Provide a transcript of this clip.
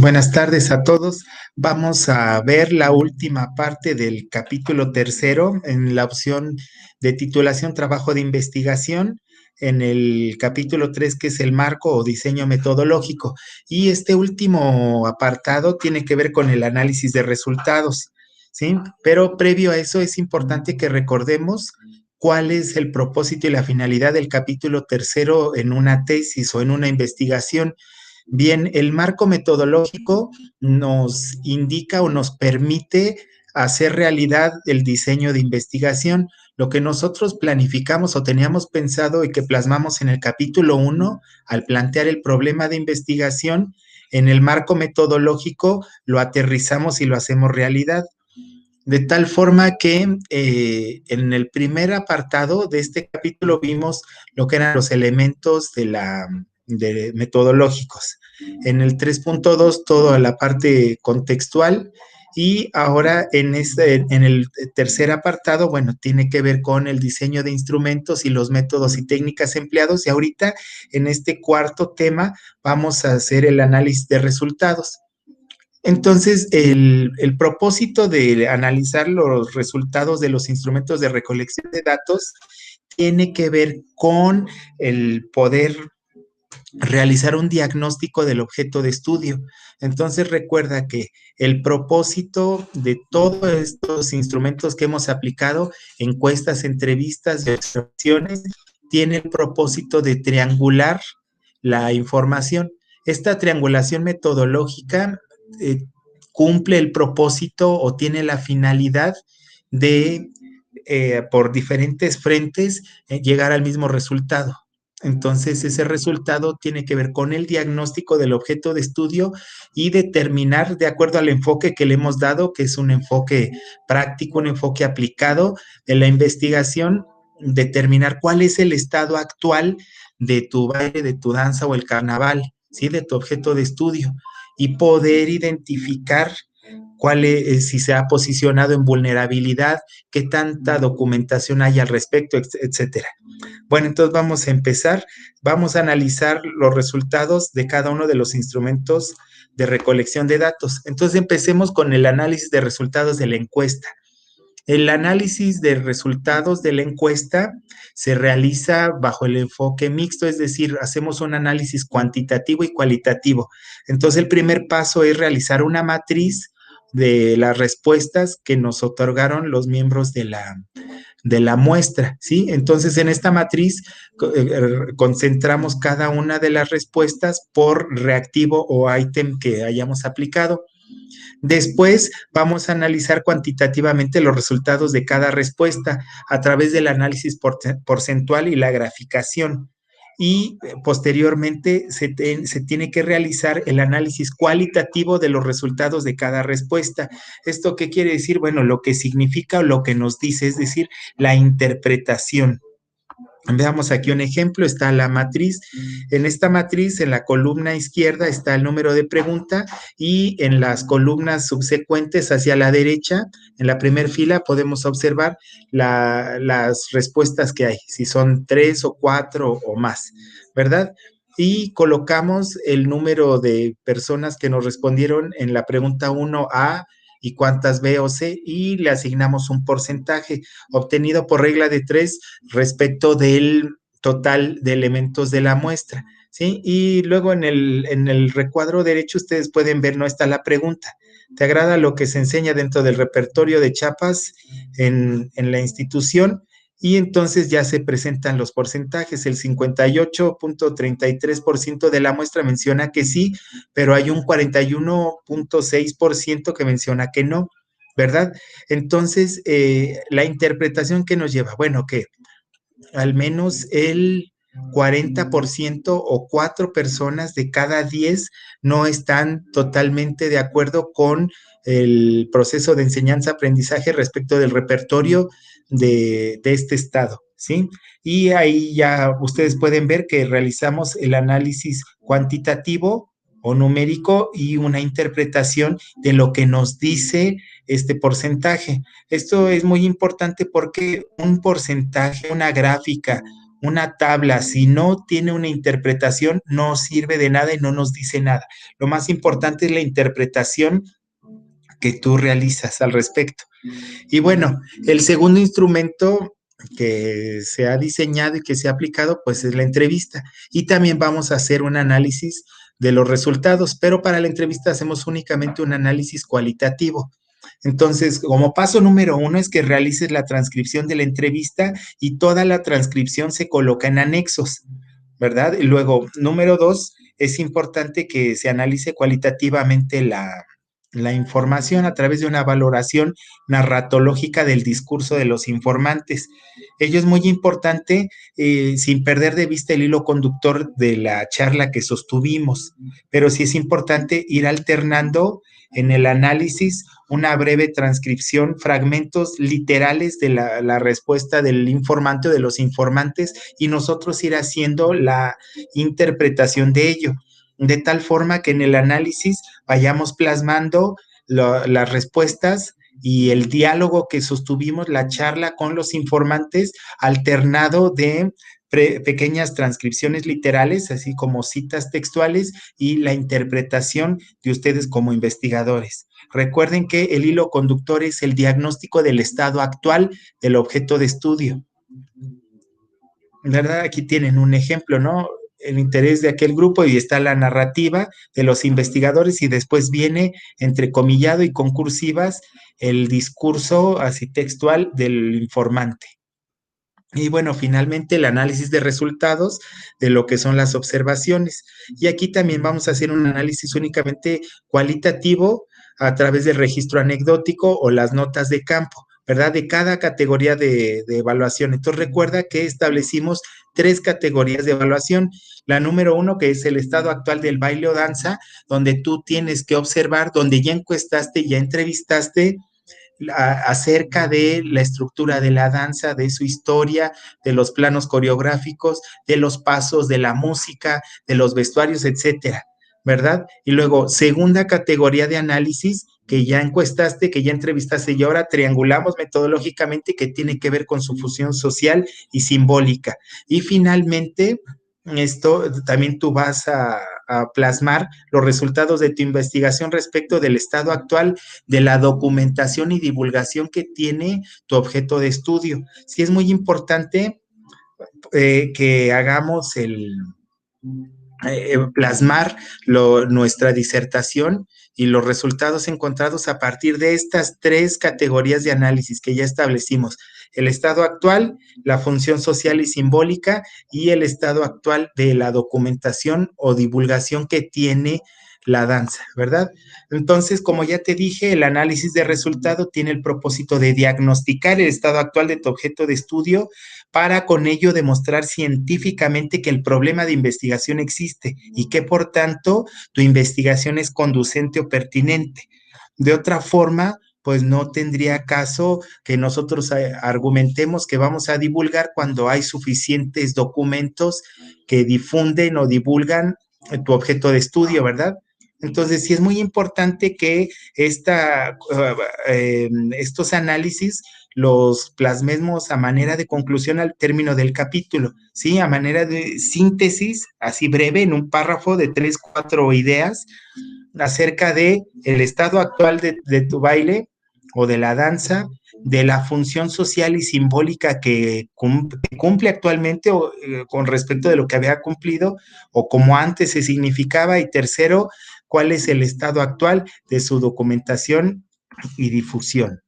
Buenas tardes a todos. Vamos a ver la última parte del capítulo tercero en la opción de titulación Trabajo de Investigación, en el capítulo 3 que es el marco o diseño metodológico. Y este último apartado tiene que ver con el análisis de resultados, ¿sí? Pero previo a eso es importante que recordemos cuál es el propósito y la finalidad del capítulo tercero en una tesis o en una investigación. Bien, el marco metodológico nos indica o nos permite hacer realidad el diseño de investigación. Lo que nosotros planificamos o teníamos pensado y que plasmamos en el capítulo 1, al plantear el problema de investigación, en el marco metodológico lo aterrizamos y lo hacemos realidad. De tal forma que en el primer apartado de este capítulo vimos lo que eran los elementos de metodológicos. En el 3.2 toda la parte contextual y ahora en el tercer apartado, bueno, tiene que ver con el diseño de instrumentos y los métodos y técnicas empleados y ahorita en este cuarto tema vamos a hacer el análisis de resultados. Entonces, el propósito de analizar los resultados de los instrumentos de recolección de datos tiene que ver con el poder realizar un diagnóstico del objeto de estudio. Entonces, recuerda que el propósito de todos estos instrumentos que hemos aplicado, encuestas, entrevistas y observaciones, tiene el propósito de triangular la información. Esta triangulación metodológica eh, cumple el propósito o tiene la finalidad de, por diferentes frentes, llegar al mismo resultado. Entonces, ese resultado tiene que ver con el diagnóstico del objeto de estudio y determinar, de acuerdo al enfoque que le hemos dado, que es un enfoque práctico, un enfoque aplicado de la investigación, determinar cuál es el estado actual de tu baile, de tu danza o el carnaval, ¿sí? De tu objeto de estudio y poder identificar si se ha posicionado en vulnerabilidad, qué tanta documentación hay al respecto, etcétera. Bueno, entonces vamos a empezar. Vamos a analizar los resultados de cada uno de los instrumentos de recolección de datos. Entonces empecemos con el análisis de resultados de la encuesta. El análisis de resultados de la encuesta se realiza bajo el enfoque mixto, es decir, hacemos un análisis cuantitativo y cualitativo. Entonces, el primer paso es realizar una matriz de las respuestas que nos otorgaron los miembros de la muestra, ¿sí? Entonces, en esta matriz concentramos cada una de las respuestas por reactivo o ítem que hayamos aplicado. Después vamos a analizar cuantitativamente los resultados de cada respuesta a través del análisis porcentual y la graficación. Y posteriormente se tiene que realizar el análisis cualitativo de los resultados de cada respuesta. ¿Esto qué quiere decir? Bueno, lo que significa o lo que nos dice, es decir, la interpretación. Veamos aquí un ejemplo, está la matriz. En esta matriz, en la columna izquierda está el número de pregunta y en las columnas subsecuentes hacia la derecha, en la primera fila, podemos observar las respuestas que hay, si son 3 o 4 o más, ¿verdad? Y colocamos el número de personas que nos respondieron en la pregunta 1A y cuántas B o C y le asignamos un porcentaje obtenido por regla de 3 respecto del total de elementos de la muestra, ¿sí? Y luego en el recuadro derecho ustedes pueden ver, no está la pregunta. ¿Te agrada lo que se enseña dentro del repertorio de Chiapas en la institución? Y entonces ya se presentan los porcentajes. El 58.33% de la muestra menciona que sí, pero hay un 41.6% que menciona que no, ¿verdad? Entonces, la interpretación que nos lleva, bueno, que al menos el 40% o 4 personas de cada 10 no están totalmente de acuerdo con el proceso de enseñanza-aprendizaje respecto del repertorio de este estado, ¿sí? Y ahí ya ustedes pueden ver que realizamos el análisis cuantitativo o numérico y una interpretación de lo que nos dice este porcentaje. Esto es muy importante porque un porcentaje, una gráfica, una tabla, si no tiene una interpretación, no sirve de nada y no nos dice nada. Lo más importante es la interpretación que tú realizas al respecto. Y bueno, el segundo instrumento que se ha diseñado y que se ha aplicado, pues es la entrevista. Y también vamos a hacer un análisis de los resultados, pero para la entrevista hacemos únicamente un análisis cualitativo. Entonces, como paso número uno es que realices la transcripción de la entrevista y toda la transcripción se coloca en anexos, ¿verdad? Y luego, número dos, es importante que se analice cualitativamente la información a través de una valoración narratológica del discurso de los informantes. Ello es muy importante, sin perder de vista el hilo conductor de la charla que sostuvimos, pero sí es importante ir alternando en el análisis una breve transcripción, fragmentos literales de la respuesta del informante o de los informantes y nosotros ir haciendo la interpretación de ello, de tal forma que en el análisis vayamos plasmando las respuestas y el diálogo que sostuvimos, la charla con los informantes, alternado de pequeñas transcripciones literales, así como citas textuales y la interpretación de ustedes como investigadores. Recuerden que el hilo conductor es el diagnóstico del estado actual del objeto de estudio. ¿Verdad? Aquí tienen un ejemplo, ¿no? El interés de aquel grupo y está la narrativa de los investigadores y después viene entrecomillado y con cursivas el discurso así textual del informante. Y bueno, finalmente el análisis de resultados de lo que son las observaciones. Y aquí también vamos a hacer un análisis únicamente cualitativo a través del registro anecdótico o las notas de campo, ¿verdad? De cada categoría de evaluación. Entonces recuerda que establecimos 3 categorías de evaluación. La número 1, que es el estado actual del baile o danza, donde tú tienes que observar, donde ya encuestaste, ya entrevistaste acerca de la estructura de la danza, de su historia, de los planos coreográficos, de los pasos, de la música, de los vestuarios, etcétera, ¿verdad? Y luego, segunda categoría de análisis, que ya encuestaste, que ya entrevistaste y ahora triangulamos metodológicamente que tiene que ver con su fusión social y simbólica. Y finalmente, esto también tú vas a plasmar los resultados de tu investigación respecto del estado actual de la documentación y divulgación que tiene tu objeto de estudio. Sí es muy importante que hagamos plasmar nuestra disertación y los resultados encontrados a partir de estas 3 categorías de análisis que ya establecimos: el estado actual, la función social y simbólica y el estado actual de la documentación o divulgación que tiene la danza, ¿verdad? Entonces, como ya te dije, el análisis de resultado tiene el propósito de diagnosticar el estado actual de tu objeto de estudio para con ello demostrar científicamente que el problema de investigación existe y que por tanto tu investigación es conducente o pertinente. De otra forma, pues no tendría caso que nosotros argumentemos que vamos a divulgar cuando hay suficientes documentos que difunden o divulgan tu objeto de estudio, ¿verdad? Entonces, sí es muy importante que estos análisis los plasmemos a manera de conclusión al término del capítulo, ¿sí? A manera de síntesis, así breve, en un párrafo de 3, 4 ideas acerca de el estado actual de tu baile o de la danza, de la función social y simbólica que cumple actualmente con respecto de lo que había cumplido o como antes se significaba. Y tercero, cuál es el estado actual de su documentación y difusión.